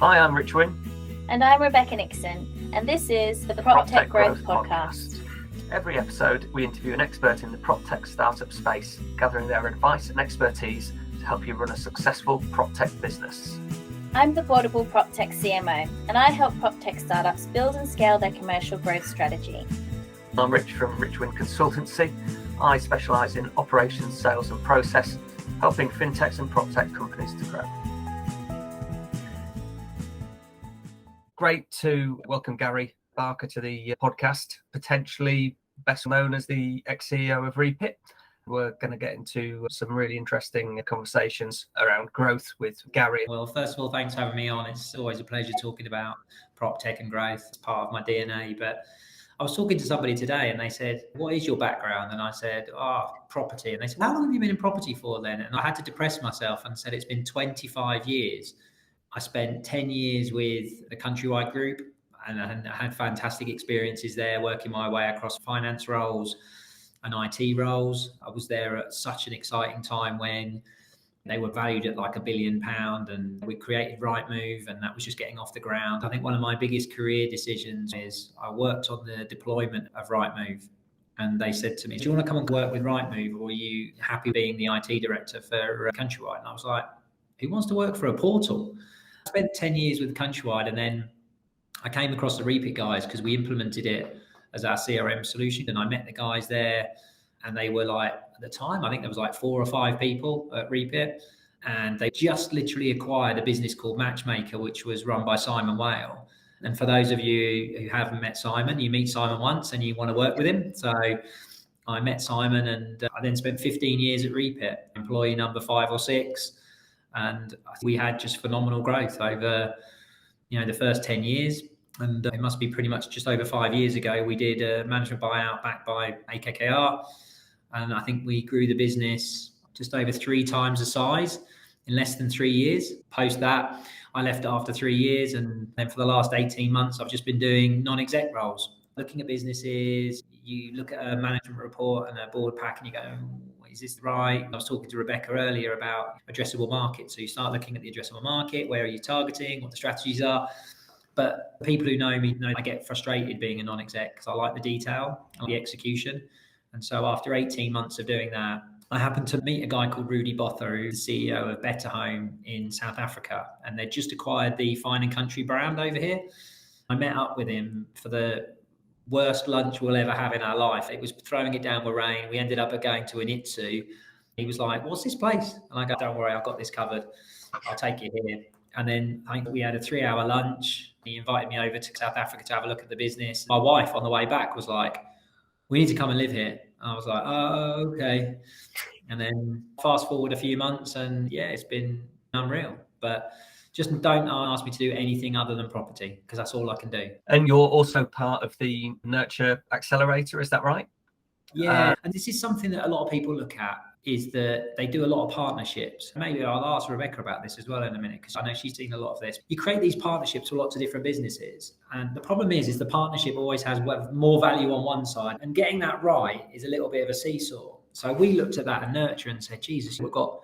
Hi, I'm Rich Wynn. And I'm Rebecca Nixon, and this is the PropTech Growth Podcast. Every episode, we interview an expert in the PropTech startup space, gathering their advice and expertise to help you run a successful PropTech business. I'm the Portable PropTech CMO, and I help PropTech startups build and scale their commercial growth strategy. I'm Rich from Rich Wynn Consultancy. I specialise in operations, sales and process, helping fintechs and PropTech companies to grow. Great to welcome Gary Barker to the podcast, potentially best known as the ex-CEO of Reapit. We're going to get into some really interesting conversations around growth with Gary. Well, first of all, thanks for having me on. It's always a pleasure talking about PropTech and growth. It's part of my DNA. But I was talking to somebody today and they said, what is your background? And I said, property. And they said, how long have you been in property for then? And I had to depress myself and said, it's been 25 years. I spent 10 years with the Countrywide Group and I had fantastic experiences there, working my way across finance roles and IT roles. I was there at such an exciting time when they were valued at like £1 billion and we created Rightmove and that was just getting off the ground. I think one of my biggest career decisions is I worked on the deployment of Rightmove and they said to me, do you want to come and work with Rightmove or are you happy being the IT director for Countrywide? And I was like, who wants to work for a portal? I spent 10 years with Countrywide and then I came across the Reapit guys because we implemented it as our CRM solution. And I met the guys there and they were like, at the time, I think there was like 4 or 5 people at Reapit. And they just literally acquired a business called Matchmaker, which was run by Simon Whale. And for those of you who haven't met Simon, you meet Simon once and you want to work with him. So I met Simon and I then spent 15 years at Reapit, employee number 5 or 6. And we had just phenomenal growth over, the first 10 years. And it must be pretty much just over 5 years ago, we did a management buyout backed by AKKR. And I think we grew the business just over 3 times the size in less than 3 years. Post that, I left after 3 years. And then for the last 18 months, I've just been doing non-exec roles, looking at businesses. You look at a management report and a board pack and you go, is this right? I was talking to Rebecca earlier about addressable market. So you start looking at the addressable market, where are you targeting, what the strategies are. But people who know me know I get frustrated being a non-exec because I like the detail and the execution. And so after 18 months of doing that, I happened to meet a guy called Rudy Botha, who's the CEO of BetterHome in South Africa. And they just acquired the Fine & Country brand over here. I met up with him for the worst lunch we'll ever have in our life. It was throwing it down with rain. We ended up going to an Itsu. He was like, what's this place? And I go, don't worry, I've got this covered. I'll take you here. And then I think we had a 3-hour lunch. He invited me over to South Africa to have a look at the business. My wife on the way back was like, we need to come and live here. And I was like, oh, okay. And then fast forward a few months and it's been unreal. But just don't ask me to do anything other than property because that's all I can do. And you're also part of the Nurture Accelerator, is that right? Yeah, and this is something that a lot of people look at is that they do a lot of partnerships. Maybe I'll ask Rebecca about this as well in a minute because I know she's seen a lot of this. You create these partnerships with lots of different businesses. And the problem is the partnership always has more value on one side. And getting that right is a little bit of a seesaw. So we looked at that and Nurture and said, Jesus, we've got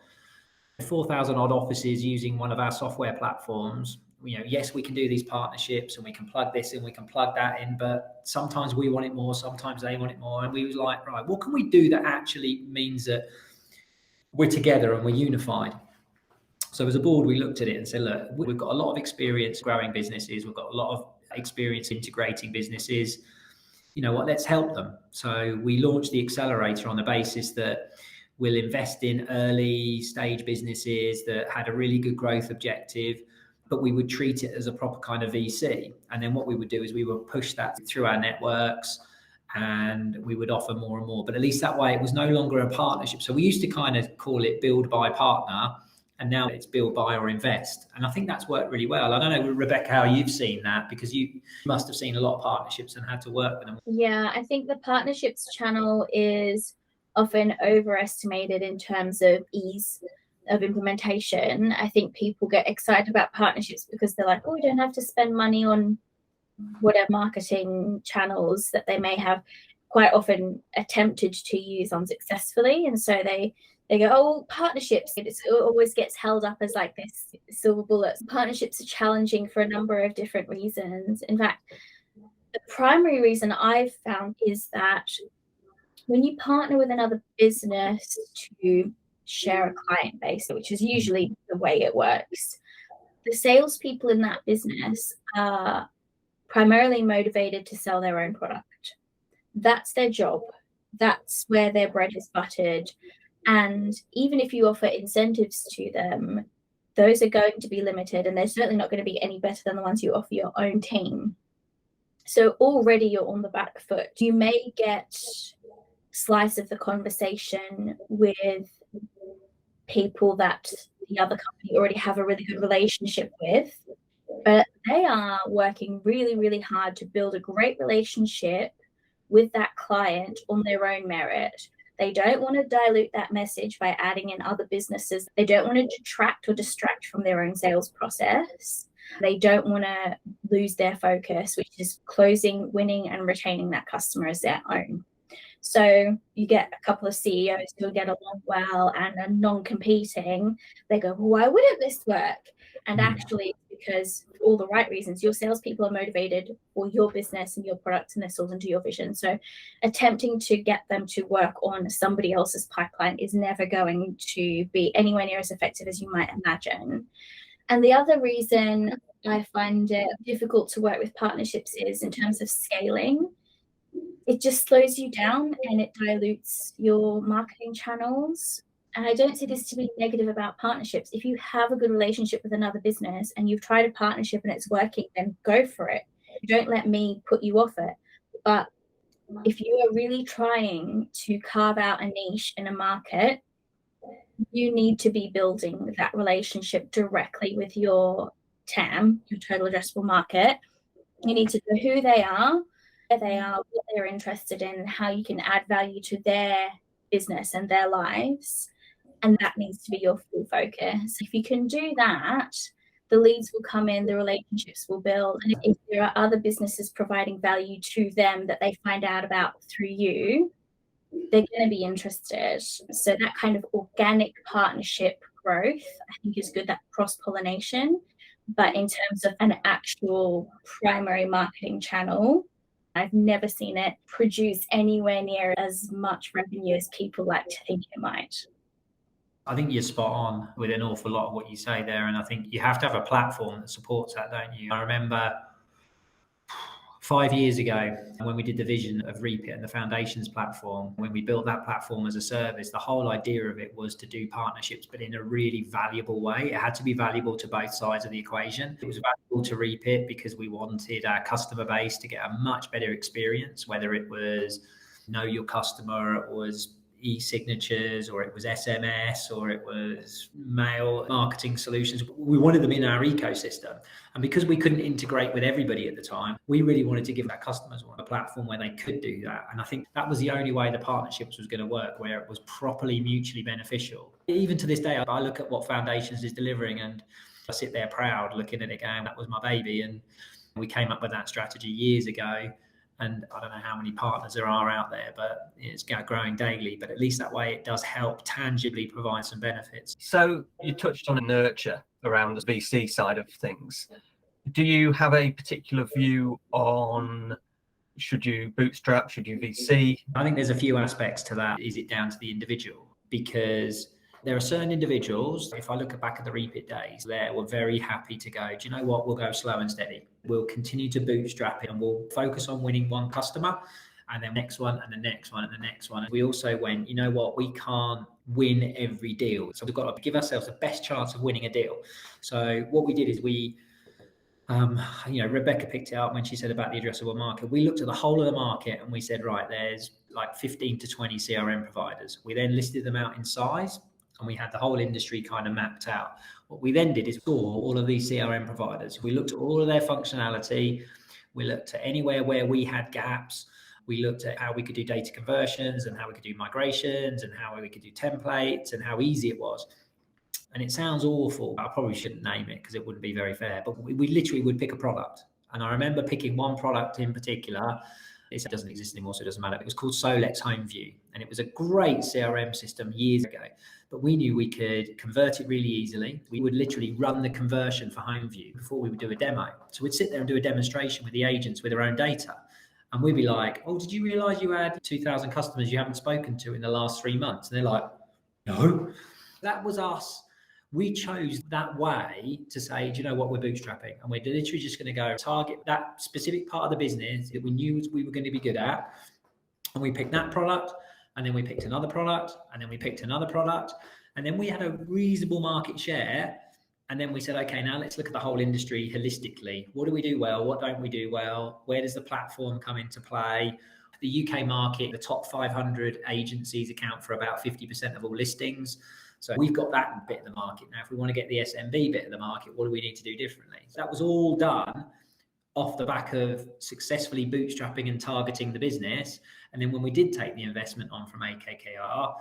4,000 odd offices using one of our software platforms. Yes, we can do these partnerships and we can plug this in, we can plug that in, but sometimes we want it more, sometimes they want it more. And we was like, right, what can we do that actually means that we're together and we're unified? So as a board, we looked at it and said, look, we've got a lot of experience growing businesses. We've got a lot of experience integrating businesses. You know what, let's help them. So we launched the accelerator on the basis that we'll invest in early stage businesses that had a really good growth objective, but we would treat it as a proper kind of VC. And then what we would do is we would push that through our networks and we would offer more and more. But at least that way it was no longer a partnership. So we used to kind of call it build, buy, partner. And now it's build, buy or invest. And I think that's worked really well. I don't know, Rebecca, how you've seen that because you must have seen a lot of partnerships and had to work with them. Yeah, I think the partnerships channel is often overestimated in terms of ease of implementation. I think people get excited about partnerships because they're like, oh, we don't have to spend money on whatever marketing channels that they may have quite often attempted to use unsuccessfully. And so they they go, oh, partnerships, it always gets held up as like this silver bullet. Partnerships are challenging for a number of different reasons. In fact, the primary reason I've found is that when you partner with another business to share a client base, which is usually the way it works, the salespeople in that business are primarily motivated to sell their own product. That's their job. That's where their bread is buttered. And even if you offer incentives to them, those are going to be limited, and they're certainly not going to be any better than the ones you offer your own team. So already you're on the back foot. You may get slice of the conversation with people that the other company already have a really good relationship with, but they are working really, really hard to build a great relationship with that client on their own merit. They don't want to dilute that message by adding in other businesses. They don't want to detract or distract from their own sales process. They don't want to lose their focus, which is closing, winning, and retaining that customer as their own. So you get a couple of CEOs who get along well and are non-competing. They go, well, why wouldn't this work? And actually, because for all the right reasons, your salespeople are motivated for your business and your products, and they're sold into your vision. So attempting to get them to work on somebody else's pipeline is never going to be anywhere near as effective as you might imagine. And the other reason I find it difficult to work with partnerships is in terms of scaling. It just slows you down and it dilutes your marketing channels. And I don't see this to be negative about partnerships. If you have a good relationship with another business and you've tried a partnership and it's working, then go for it. Don't let me put you off it. But if you are really trying to carve out a niche in a market, you need to be building that relationship directly with your TAM, your total addressable market. You need to know who they are, where they are, what they're interested in, how you can add value to their business and their lives. And that needs to be your full focus. If you can do that, the leads will come in, the relationships will build. And if there are other businesses providing value to them that they find out about through you, they're going to be interested. So that kind of organic partnership growth, I think, is good, that cross-pollination. But in terms of an actual primary marketing channel, I've never seen it produce anywhere near as much revenue as people like to think it might. I think you're spot on with an awful lot of what you say there. And I think you have to have a platform that supports that, don't you? I remember 5 years ago when we did the vision of Reapit and the foundations platform, when we built that platform as a service, the whole idea of it was to do partnerships, but in a really valuable way. It had to be valuable to both sides of the equation. It was valuable to Reapit because we wanted our customer base to get a much better experience, whether it was know your customer, it was e-signatures, or it was SMS, or it was mail marketing solutions. We wanted them in our ecosystem. And because we couldn't integrate with everybody at the time, we really wanted to give our customers a platform where they could do that. And I think that was the only way the partnerships was going to work, where it was properly mutually beneficial. Even to this day, I look at what Foundations is delivering and I sit there proud looking at it going, that was my baby. And we came up with that strategy years ago. And I don't know how many partners there are out there, but it's growing daily. But at least that way it does help tangibly provide some benefits. So you touched on a nurture around the VC side of things. Do you have a particular view on should you bootstrap, should you VC? I think there's a few aspects to that. Is it down to the individual? Because there are certain individuals, if I look back at the Reapit days, they were very happy to go, do you know what, we'll go slow and steady. We'll continue to bootstrap it and we'll focus on winning one customer and then next one and the next one and the next one. We also went, you know what, we can't win every deal. So we've got to give ourselves the best chance of winning a deal. So what we did is we, Rebecca picked it up when she said about the addressable market. We looked at the whole of the market and we said, right, there's like 15 to 20 CRM providers. We then listed them out in size and we had the whole industry kind of mapped out. What we then did is saw all of these CRM providers. We looked at all of their functionality. We looked at anywhere where we had gaps. We looked at how we could do data conversions and how we could do migrations and how we could do templates and how easy it was. And it sounds awful. I probably shouldn't name it because it wouldn't be very fair, but we literally would pick a product. And I remember picking one product in particular. It doesn't exist anymore, so it doesn't matter. It was called Solex Home View, and it was a great CRM system years ago. but we knew we could convert it really easily. We would literally run the conversion for HomeView before we would do a demo. So we'd sit there and do a demonstration with the agents with their own data. And we'd be like, oh, did you realize you had 2,000 customers you haven't spoken to in the last 3 months? And they're like, no. That was us. We chose that way to say, do you know what, we're bootstrapping. And we're literally just going to go target that specific part of the business that we knew we were going to be good at. And we picked that product, and then we picked another product, and then we picked another product. And then we had a reasonable market share. And then we said, okay, now let's look at the whole industry holistically. What do we do well? What don't we do well? Where does the platform come into play? The UK market, the top 500 agencies account for about 50% of all listings. So we've got that bit of the market. Now, if we want to get the SMB bit of the market, what do we need to do differently? So that was all done off the back of successfully bootstrapping and targeting the business. And then when we did take the investment on from AKKR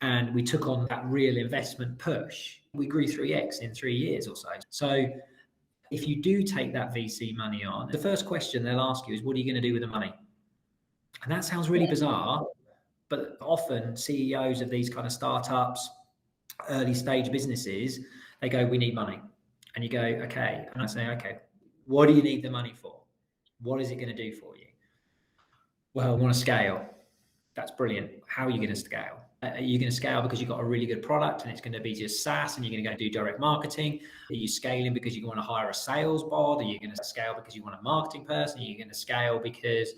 and we took on that real investment push, we grew 3x in 3 years or so. So if you do take that VC money on, the first question they'll ask you is, what are you going to do with the money? And that sounds really bizarre, but often CEOs of these kind of startups, early stage businesses, they go, we need money. And you go, okay. And I say, okay, what do you need the money for? What is it going to do for you? Well, I want to scale. That's brilliant. How are you going to scale? Are you going to scale because you've got a really good product and it's going to be just SaaS and you're going to go do direct marketing? Are you scaling because you want to hire a sales bod? Are you going to scale because you want a marketing person? Are you going to scale because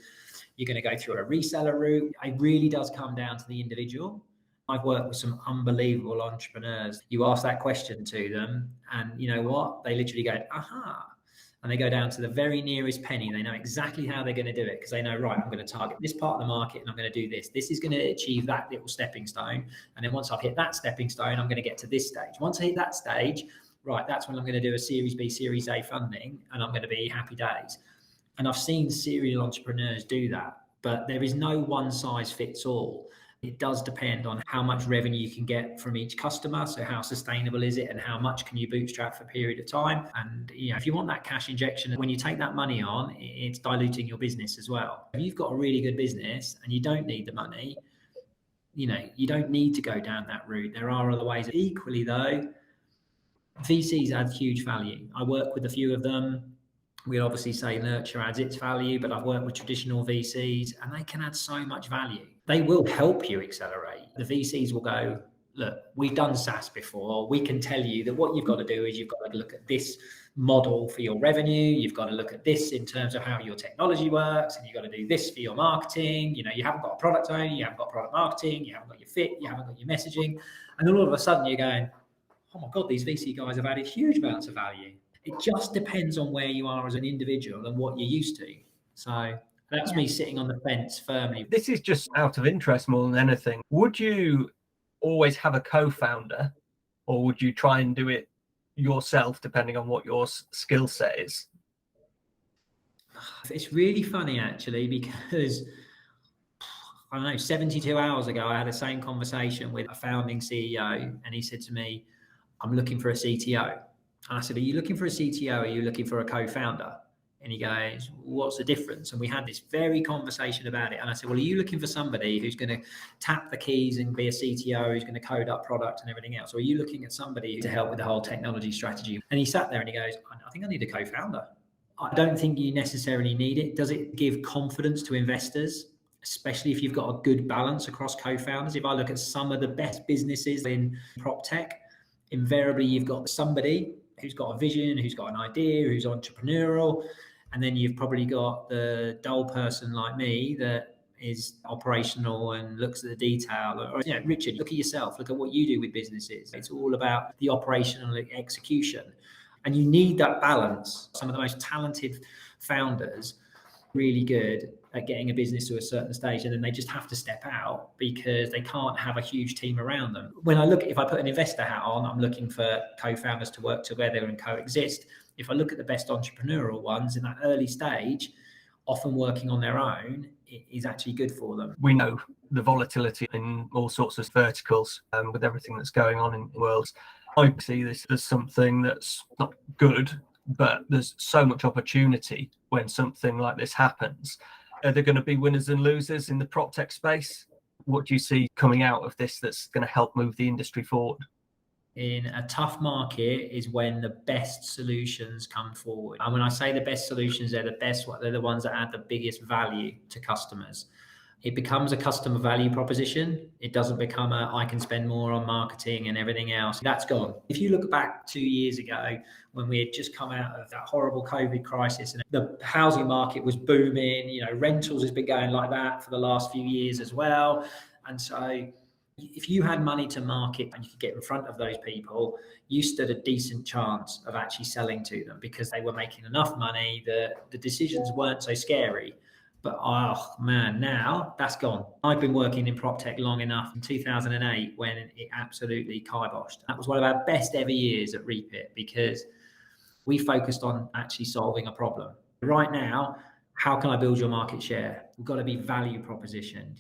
you're going to go through a reseller route? It really does come down to the individual. I've worked with some unbelievable entrepreneurs. You ask that question to them and you know what? They literally go, aha. And they go down to the very nearest penny. They know exactly how they're going to do it because they know, right, I'm going to target this part of the market and I'm going to do this. This is going to achieve that little stepping stone. And then once I've hit that stepping stone, I'm going to get to this stage. Once I hit that stage, right, that's when I'm going to do a Series B, Series A funding and I'm going to be happy days. And I've seen serial entrepreneurs do that, but there is no one size fits all. It does depend on how much revenue you can get from each customer. So how sustainable is it and how much can you bootstrap for a period of time? And you know, if you want that cash injection, when you take that money on, it's diluting your business as well. If you've got a really good business and you don't need the money, you know, you don't need to go down that route. There are other ways. Equally though, VCs add huge value. I work with a few of them. We obviously say nurture adds its value, but I've worked with traditional VCs and they can add so much value. They will help you accelerate. The VCs will go, look, we've done SaaS before. We can tell you that what you've got to do is you've got to look at this model for your revenue. You've got to look at this in terms of how your technology works. And you've got to do this for your marketing. You know, you haven't got a product owner, you haven't got product marketing, you haven't got your fit, you haven't got your messaging. And then all of a sudden you're going, oh my God, these VC guys have added huge amounts of value. It just depends on where you are as an individual and what you're used to. So that's me sitting on the fence firmly. This is just out of interest more than anything. Would you always have a co-founder or would you try and do it yourself depending on what your skill set is? It's really funny actually because I don't know, 72 hours ago, I had the same conversation with a founding CEO and he said to me, I'm looking for a CTO. And I said, are you looking for a CTO? Or are you looking for a co-founder? And he goes, what's the difference? And we had this very conversation about it. And I said, well, are you looking for somebody who's going to tap the keys and be a CTO, who's going to code up product and everything else? Or are you looking at somebody to help with the whole technology strategy? And he sat there and he goes, I think I need a co-founder. I don't think you necessarily need it. Does it give confidence to investors, especially if you've got a good balance across co-founders? If I look at some of the best businesses in PropTech, invariably you've got somebody who's got a vision, who's got an idea, who's entrepreneurial. And then you've probably got the dull person like me that is operational and looks at the detail. Or, you know, Richard, look at yourself. Look at what you do with businesses. It's all about the operational execution. And you need that balance. Some of the most talented founders, really good at getting a business to a certain stage, and then they just have to step out because they can't have a huge team around them. When I look, if I put an investor hat on, I'm looking for co-founders to work together and coexist. If I look at the best entrepreneurial ones in that early stage, often working on their own is actually good for them. We know the volatility in all sorts of verticals with everything that's going on in the world. I see this as something that's not good, but there's so much opportunity when something like this happens. Are there going to be winners and losers in the PropTech space? What do you see coming out of this that's going to help move the industry forward? In a tough market is when the best solutions come forward. And when I say the best solutions, they're the ones that add the biggest value to customers. It becomes a customer value proposition. It doesn't become I can spend more on marketing and everything else. That's gone. If you look back 2 years ago, when we had just come out of that horrible COVID crisis and the housing market was booming, rentals has been going like that for the last few years as well. And so if you had money to market and you could get in front of those people, you stood a decent chance of actually selling to them because they were making enough money that the decisions weren't so scary. But oh man, now that's gone. I've been working in PropTech long enough in 2008 when it absolutely kiboshed. That was one of our best ever years at Reapit because we focused on actually solving a problem. Right now, how can I build your market share? We've got to be value propositioned.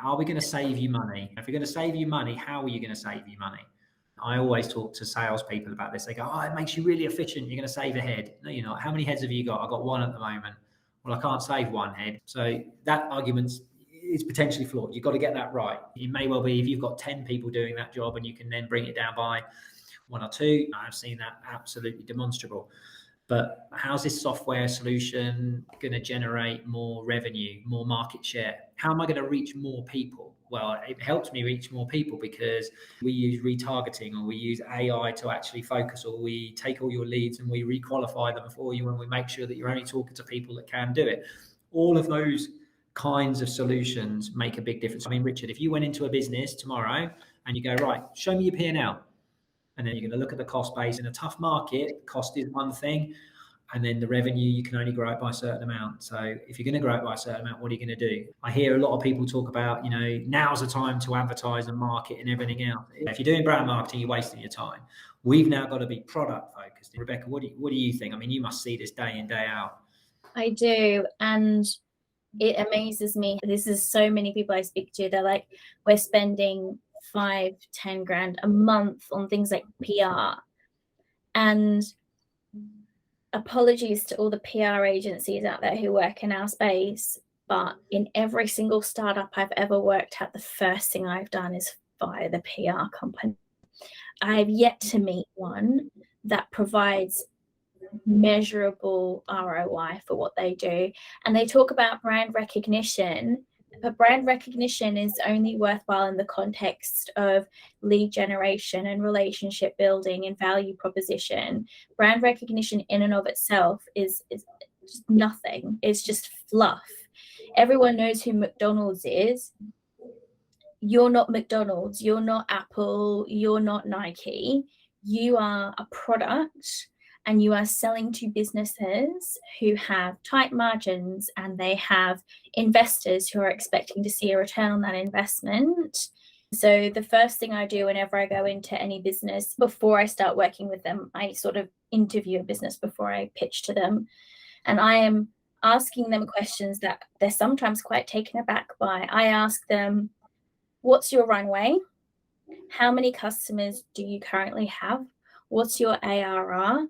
Are we going to save you money? If we're going to save you money, how are you going to save you money? I always talk to salespeople about this. They go, it makes you really efficient. You're going to save a head. No, you're not. How many heads have you got? I've got one at the moment. Well, I can't save one head. So that argument is potentially flawed. You've got to get that right. It may well be if you've got 10 people doing that job and you can then bring it down by 1 or 2. I've seen that absolutely demonstrable. But how's this software solution going to generate more revenue, more market share? How am I going to reach more people? Well, it helps me reach more people because we use retargeting or we use AI to actually focus, or we take all your leads and we requalify them for you and we make sure that you're only talking to people that can do it. All of those kinds of solutions make a big difference. I mean, Richard, if you went into a business tomorrow and you go, right, show me your P&L. And then you're going to look at the cost base. In a tough market, cost is one thing. And then the revenue, you can only grow it by a certain amount. So if you're going to grow it by a certain amount, what are you going to do? I hear a lot of people talk about, now's the time to advertise and market and everything else. If you're doing brand marketing, you're wasting your time. We've now got to be product focused. Rebecca, what do you think? I mean, you must see this day in, day out. I do. And it amazes me. This is so many people I speak to. They're like, we're spending 5-10 grand a month on things like PR. And apologies to all the PR agencies out there who work in our space, but in every single startup I've ever worked at, the first thing I've done is fire the PR company. I have yet to meet one that provides measurable ROI for what they do. And they talk about brand recognition, but brand recognition is only worthwhile in the context of lead generation and relationship building and value proposition. Brand recognition in and of itself is just nothing. It's just fluff. Everyone knows who McDonald's is. You're not McDonald's. You're not Apple. You're not Nike. You are a product, and you are selling to businesses who have tight margins and they have investors who are expecting to see a return on that investment. So the first thing I do whenever I go into any business, before I start working with them, I sort of interview a business before I pitch to them. And I am asking them questions that they're sometimes quite taken aback by. I ask them, what's your runway? How many customers do you currently have? What's your ARR?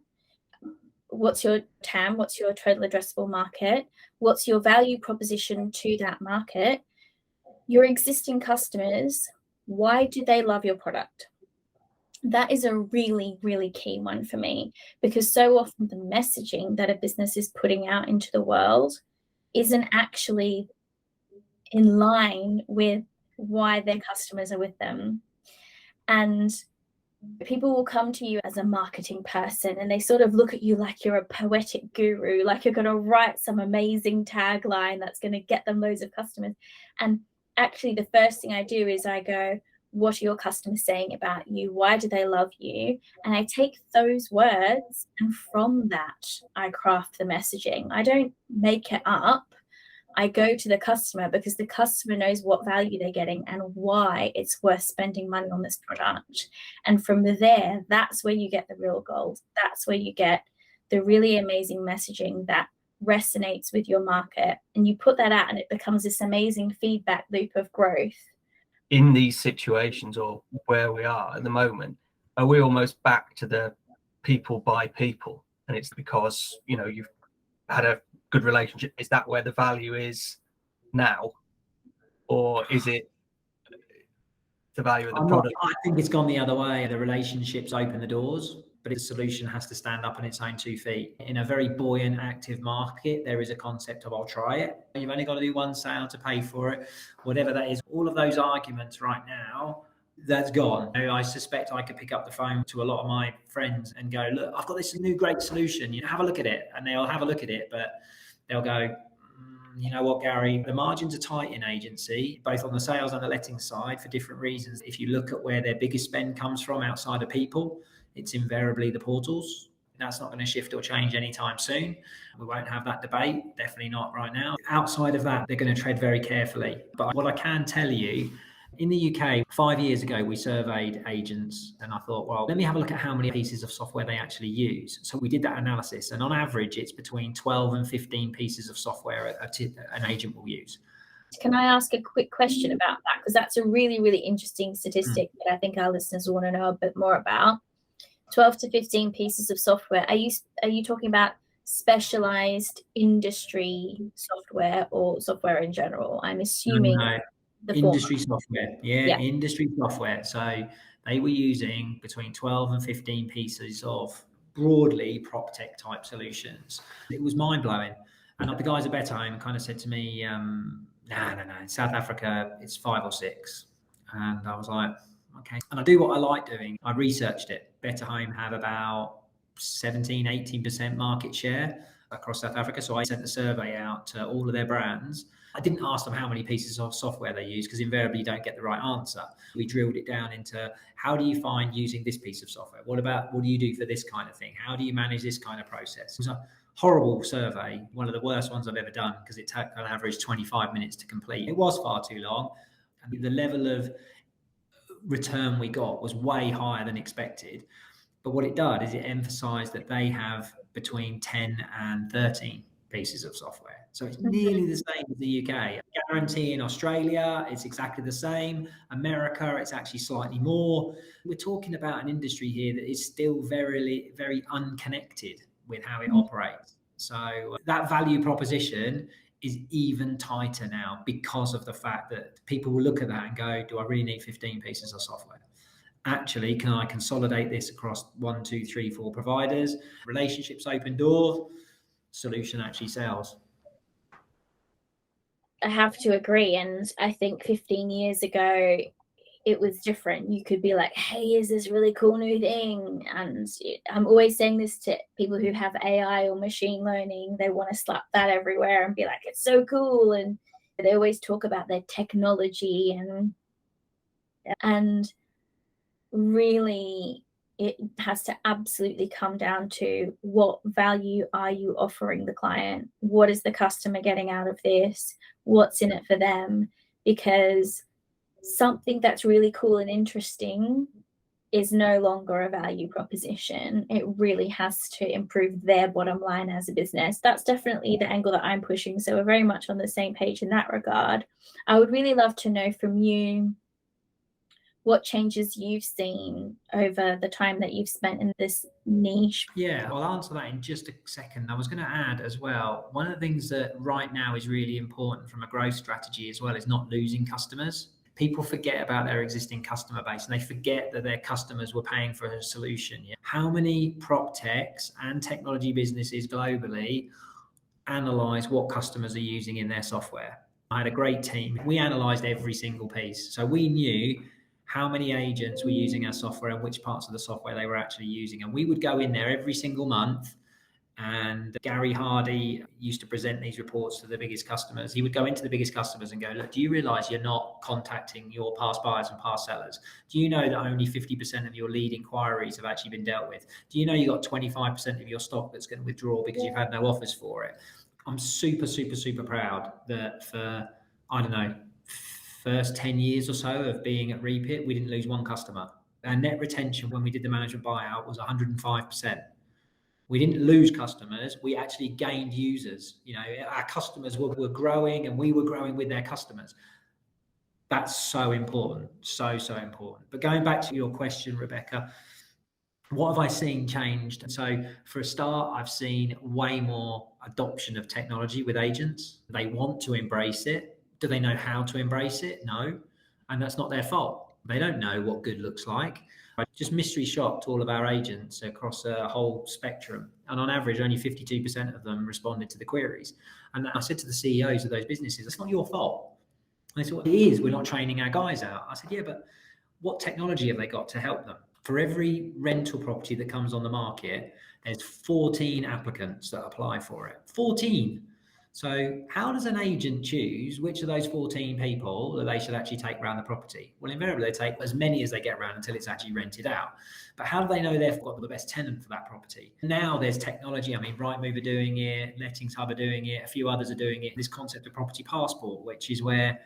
What's your TAM? What's your total addressable market? What's your value proposition to that market? Your existing customers, why do they love your product? That is a really, really key one for me, because so often the messaging that a business is putting out into the world isn't actually in line with why their customers are with them. And people will come to you as a marketing person and they sort of look at you like you're a poetic guru, like you're going to write some amazing tagline that's going to get them loads of customers. And actually, the first thing I do is I go, what are your customers saying about you? Why do they love you? And I take those words, and from that, I craft the messaging. I don't make it up. I go to the customer because the customer knows what value they're getting and why it's worth spending money on this product. And from there, that's where you get the real gold. That's where you get the really amazing messaging that resonates with your market. And you put that out and it becomes this amazing feedback loop of growth. In these situations, or where we are at the moment, are we almost back to the people by people? And it's because, you've had a good relationship. Is that where the value is now? Or is it the value of the product. I think it's gone the other way. The relationships open the doors, but its solution has to stand up on its own 2 feet. In a very buoyant, active market, there is a concept of I'll try it. You've only got to do one sale to pay for it, whatever that is. All of those arguments right now, that's gone. I suspect I could pick up the phone to a lot of my friends and go, look, I've got this new great solution. Have a look at it. And they'll have a look at it, but they'll go, you know what, Gary, the margins are tight in agency, both on the sales and the letting side for different reasons. If you look at where their biggest spend comes from outside of people, it's invariably the portals. That's not going to shift or change anytime soon. We won't have that debate, definitely not right now. Outside of that, they're going to tread very carefully. But what I can tell you, in the UK, 5 years ago, we surveyed agents and I thought, well, let me have a look at how many pieces of software they actually use. So we did that analysis, and on average, it's between 12 and 15 pieces of software an agent will use. Can I ask a quick question about that? Because that's a really, really interesting statistic that I think our listeners want to know a bit more about. 12 to 15 pieces of software. Are you talking about specialized industry software or software in general? I'm assuming the industry software. Yeah, industry software. So they were using between 12 and 15 pieces of broadly PropTech type solutions. It was mind blowing. And the guys at BetterHome kind of said to me, no. In South Africa, it's 5 or 6. And I was like, okay. And I do what I like doing. I researched it. BetterHome have about 17, 18% market share across South Africa. So I sent a survey out to all of their brands. I didn't ask them how many pieces of software they use because invariably you don't get the right answer. We drilled it down into how do you find using this piece of software? What do you do for this kind of thing? How do you manage this kind of process? It was a horrible survey, one of the worst ones I've ever done because it took on average 25 minutes to complete. It was far too long. And the level of return we got was way higher than expected. But what it did is it emphasized that they have between 10 and 13 pieces of software. So it's nearly the same as the UK. Guarantee in Australia, it's exactly the same. America, it's actually slightly more. We're talking about an industry here that is still very, very unconnected with how it operates. So that value proposition is even tighter now because of the fact that people will look at that and go, do I really need 15 pieces of software? Actually, can I consolidate this across 1, 2, 3, 4 providers? Relationships open doors, solution actually sells. I have to agree. And I think 15 years ago, it was different. You could be like, hey, is this really cool new thing? And I'm always saying this to people who have AI or machine learning. They want to slap that everywhere and be like, it's so cool. And they always talk about their technology and really it has to absolutely come down to what value are you offering the client? What is the customer getting out of this? What's in it for them? Because something that's really cool and interesting is no longer a value proposition. It really has to improve their bottom line as a business. That's definitely the angle that I'm pushing. So we're very much on the same page in that regard. I would really love to know from you what changes you've seen over the time that you've spent in this niche. Yeah, I'll answer that in just a second. I was going to add as well, one of the things that right now is really important from a growth strategy as well is not losing customers. People forget about their existing customer base and they forget that their customers were paying for a solution. Yeah? How many PropTechs and technology businesses globally analyze what customers are using in their software? I had a great team. We analyzed every single piece. So we knew how many agents were using our software and which parts of the software they were actually using. And we would go in there every single month. And Gary Hardy used to present these reports to the biggest customers. He would go into the biggest customers and go, look, do you realize you're not contacting your past buyers and past sellers? Do you know that only 50% of your lead inquiries have actually been dealt with? Do you know you got 25% of your stock that's going to withdraw because you've had no offers for it? I'm super, super, super proud that for, I don't know, first 10 years or so of being at Reapit, we didn't lose one customer. Our net retention when we did the management buyout was 105%. We didn't lose customers. We actually gained users. You know, our customers were growing and we were growing with their customers. That's so important. So, so important. But going back to your question, Rebecca, what have I seen changed? So for a start, I've seen way more adoption of technology with agents. They want to embrace it. Do they know how to embrace it? No. And that's not their fault. They don't know what good looks like. I just mystery shopped all of our agents across a whole spectrum. And on average, only 52% of them responded to the queries. And I said to the CEOs of those businesses, it's not your fault. And they said, well, it is. We're not training our guys out. I said, yeah, but what technology have they got to help them? For every rental property that comes on the market, there's 14 applicants that apply for it. 14. So how does an agent choose which of those 14 people that they should actually take around the property? Well, invariably they take as many as they get around until it's actually rented out. But how do they know they've got the best tenant for that property? Now there's technology. I mean, Rightmove are doing it, Lettings Hub are doing it, a few others are doing it. This concept of property passport, which is where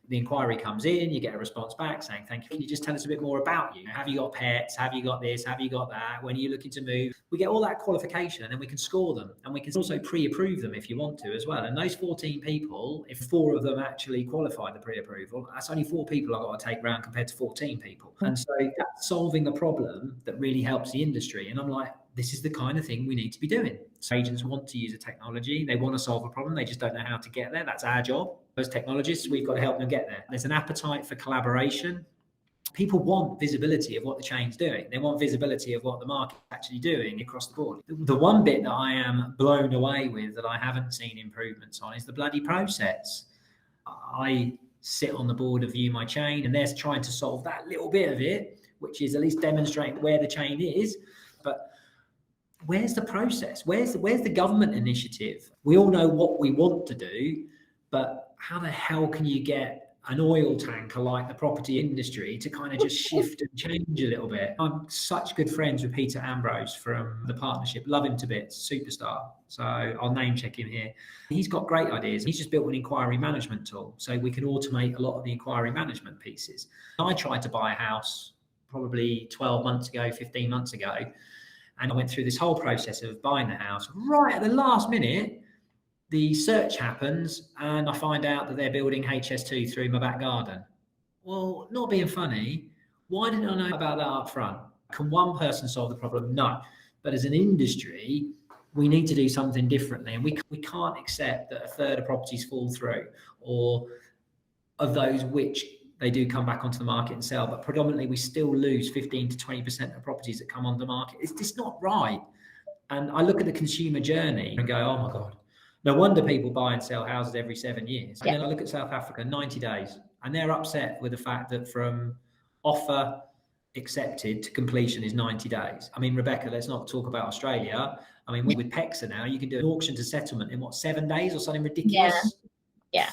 the inquiry comes in, you get a response back saying, thank you. Can you just tell us a bit more about you? Have you got pets? Have you got this? Have you got that? When are you looking to move? We get all that qualification and then we can score them, and we can also pre-approve them if you want to as well. And those 14 people, if 4 of them actually qualify the pre-approval, that's only 4 people I've got to take around compared to 14 people. And so that's solving a problem that really helps the industry. And I'm like, this is the kind of thing we need to be doing. So agents want to use a technology. They want to solve a problem. They just don't know how to get there. That's our job. As technologists, we've got to help them get there. There's an appetite for collaboration. People want visibility of what the chain's doing. They want visibility of what the market's actually doing across the board. The one bit that I am blown away with that I haven't seen improvements on is the bloody process. I sit on the board of View My Chain, and they're trying to solve that little bit of it, which is at least demonstrating where the chain is. But where's the process? Where's the government initiative? We all know what we want to do, but how the hell can you get an oil tanker like the property industry to kind of just shift and change a little bit? I'm such good friends with Peter Ambrose from the partnership. Love him to bits, superstar. So I'll name check him here. He's got great ideas. He's just built an inquiry management tool so we can automate a lot of the inquiry management pieces. I tried to buy a house probably 12 months ago, 15 months ago, and I went through this whole process of buying the house. Right at the last minute, the search happens and I find out that they're building HS2 through my back garden. Well, not being funny, why didn't I know about that up front? Can one person solve the problem? No. But as an industry, we need to do something differently. And we can't accept that a third of properties fall through, or of those which they do come back onto the market and sell, but predominantly we still lose 15 to 20% of properties that come on the market. It's just not right. And I look at the consumer journey and go, oh my God, no wonder people buy and sell houses every 7 years. And then I look at South Africa, 90 days, and they're upset with the fact that from offer accepted to completion is 90 days. I mean, Rebecca, let's not talk about Australia. I mean, with PEXA now, you can do an auction to settlement in 7 days or something ridiculous? Yeah.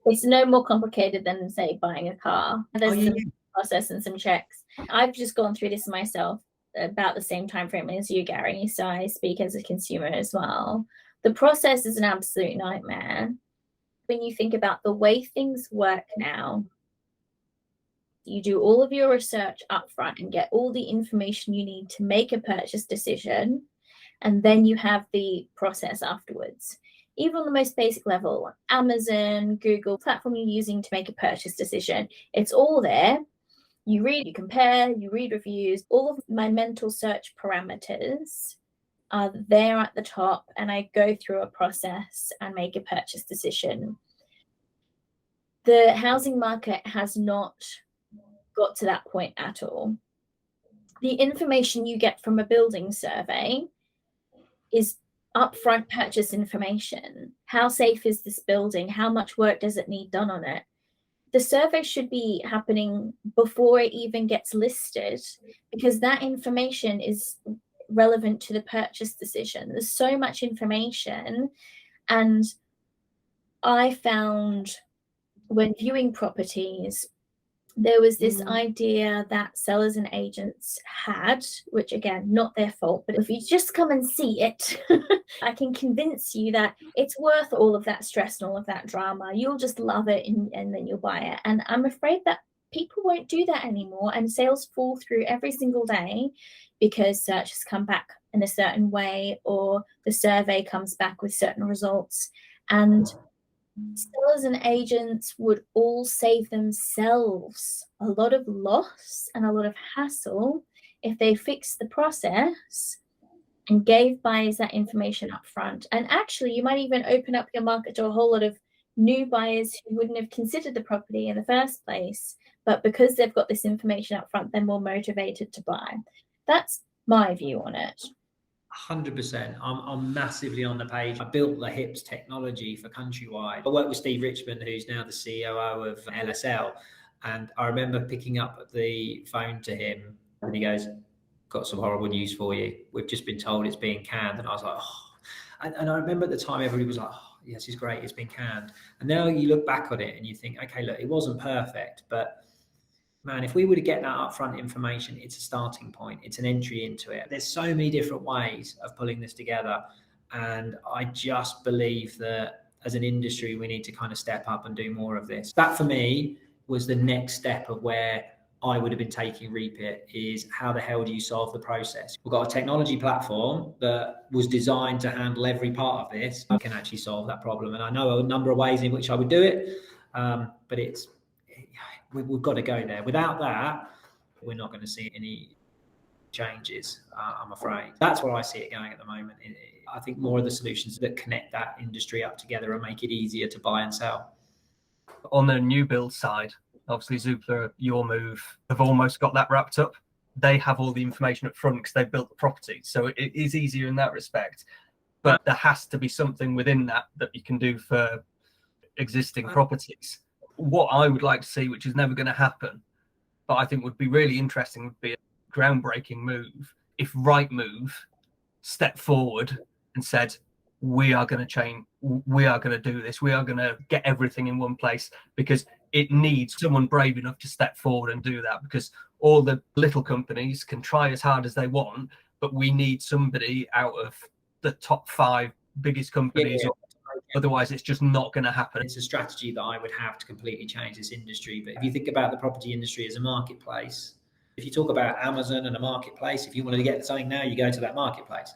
It's no more complicated than, say, buying a car. There's some process and some checks. I've just gone through this myself about the same time frame as you, Gary, so I speak as a consumer as well. The process is an absolute nightmare. When you think about the way things work now, you do all of your research up front and get all the information you need to make a purchase decision, and then you have the process afterwards. Even on the most basic level, Amazon, Google, platform you're using to make a purchase decision, it's all there. You read, you compare, you read reviews. All of my mental search parameters are there at the top, and I go through a process and make a purchase decision. The housing market has not got to that point at all. The information you get from a building survey is upfront purchase information. How safe is this building? How much work does it need done on it? The survey should be happening before it even gets listed, because that information is relevant to the purchase decision. There's so much information. And I found when viewing properties, there was this idea that sellers and agents had, which again, not their fault, but if you just come and see it, I can convince you that it's worth all of that stress and all of that drama. You'll just love it and then you'll buy it. And I'm afraid that people won't do that anymore, and sales fall through every single day because searches come back in a certain way, or the survey comes back with certain results. And sellers and agents would all save themselves a lot of loss and a lot of hassle if they fixed the process and gave buyers that information up front. And actually, you might even open up your market to a whole lot of new buyers who wouldn't have considered the property in the first place, but because they've got this information up front, they're more motivated to buy. That's my view on it. 100%. I'm massively on the page. I built the HIPS technology for Countrywide. I worked with Steve Richmond, who's now the COO of LSL. And I remember picking up the phone to him and he goes, got some horrible news for you. We've just been told it's being canned. And I was like, oh. And I remember at the time, everybody was like, oh, yes, it's great. It's been canned. And now you look back on it and you think, okay, look, it wasn't perfect, but man, if we were to get that upfront information, it's a starting point. It's an entry into it. There's so many different ways of pulling this together. And I just believe that as an industry, we need to kind of step up and do more of this. That for me was the next step of where I would have been taking Reapit, is how the hell do you solve the process? We've got a technology platform that was designed to handle every part of this. I can actually solve that problem. And I know a number of ways in which I would do it, but we've got to go there. Without that, we're not going to see any changes, I'm afraid. That's where I see it going at the moment. I think more of the solutions that connect that industry up together and make it easier to buy and sell. On the new build side, obviously Zoopla, Your Move, have almost got that wrapped up. They have all the information up front because they've built the property. So it is easier in that respect. But there has to be something within that you can do for existing properties. What I would like to see, which is never going to happen, but I think would be really interesting, would be a groundbreaking move if Rightmove stepped forward and said, we are going to change, we are going to do this, we are going to get everything in one place, because it needs someone brave enough to step forward and do that, because all the little companies can try as hard as they want, but we need somebody out of the top 5 biggest companies. Yeah. Otherwise, it's just not going to happen. It's a strategy that I would have to completely change this industry. But if you think about the property industry as a marketplace, if you talk about Amazon and a marketplace, if you wanted to get something now, you go to that marketplace.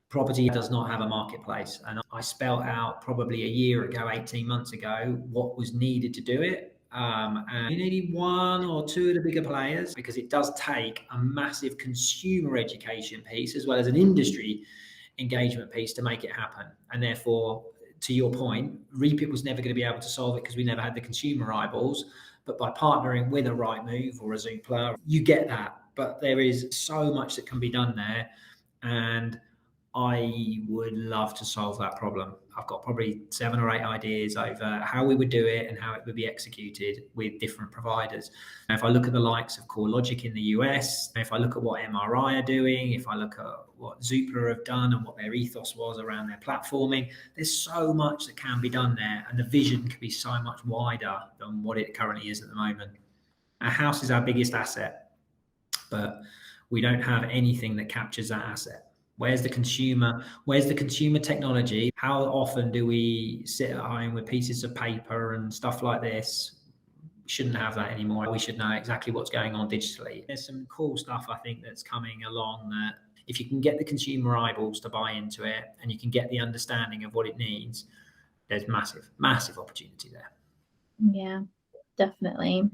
Property does not have a marketplace. And I spelled out probably a year ago, 18 months ago, what was needed to do it. And you need 1 or 2 of the bigger players, because it does take a massive consumer education piece as well as an industry engagement piece to make it happen. And therefore, to your point, Reapit was never going to be able to solve it because we never had the consumer eyeballs. But by partnering with a Rightmove or a Zoopla, you get that. But there is so much that can be done there. And I would love to solve that problem. I've got probably 7 or 8 ideas over how we would do it and how it would be executed with different providers. Now, if I look at the likes of CoreLogic in the US, if I look at what MRI are doing, if I look at what Zoopla have done and what their ethos was around their platforming, there's so much that can be done there, and the vision can be so much wider than what it currently is at the moment. Our house is our biggest asset, but we don't have anything that captures that asset. Where's the consumer? Where's the consumer technology? How often do we sit at home with pieces of paper and stuff like this? We shouldn't have that anymore. We should know exactly what's going on digitally. There's some cool stuff, I think, that's coming along that if you can get the consumer eyeballs to buy into it and you can get the understanding of what it needs, there's massive, massive opportunity there. Yeah, definitely.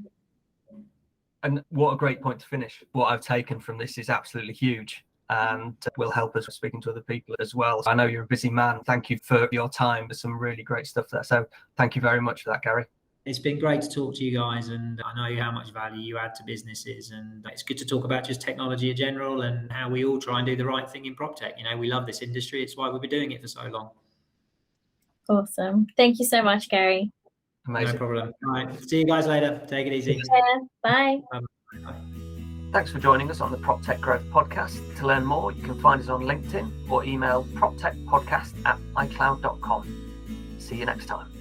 And what a great point to finish. What I've taken from this is absolutely huge, and will help us speaking to other people as well. I know you're a busy man. Thank you for your time. There's some really great stuff there. So thank you very much for that, Gary. It's been great to talk to you guys, and I know how much value you add to businesses, and it's good to talk about just technology in general and how we all try and do the right thing in PropTech. You know, we love this industry. It's why we've been doing it for so long. Awesome. Thank you so much, Gary. Amazing. No problem. All right. See you guys later. Take it easy. Yeah, bye. Bye. Thanks for joining us on the PropTech Growth Podcast. To learn more, you can find us on LinkedIn or email proptechpodcast@icloud.com. See you next time.